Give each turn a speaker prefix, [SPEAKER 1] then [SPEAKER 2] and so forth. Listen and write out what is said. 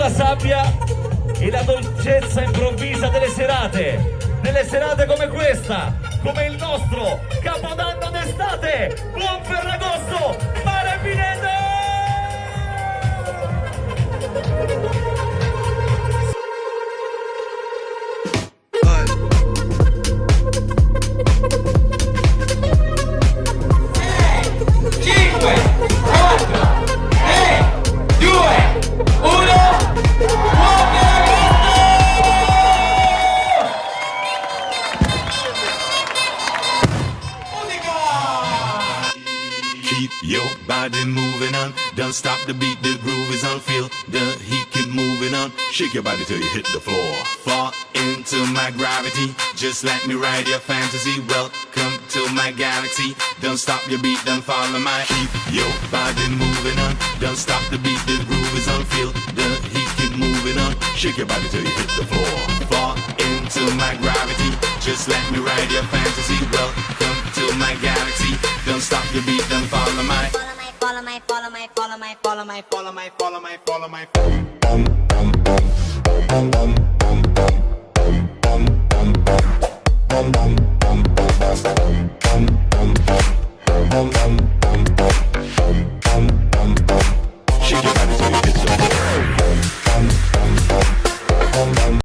[SPEAKER 1] della sabbia e la dolcezza improvvisa delle serate. Nelle serate come questa, come il nostro Capodanno d'estate. Buon Ferragosto, Mare Pineta!
[SPEAKER 2] Keep your body moving on. Don't stop the beat, the groove is on. Feel the heat, keep moving on. Shake your body till you hit the floor. Fall into my gravity. Just let me ride your fantasy. Welcome to my galaxy. Don't stop your beat, don't follow my. Keep your body moving on. Don't stop the beat, the groove is on. Feel the heat, keep moving on. Shake your body till you hit the floor. Fall into my gravity. Just let me ride your fantasy. Welcome to my galaxy. Don't stop your beat, don't follow my.
[SPEAKER 3] Follow my, follow my, follow my, follow my, follow my, follow my, follow my, follow my.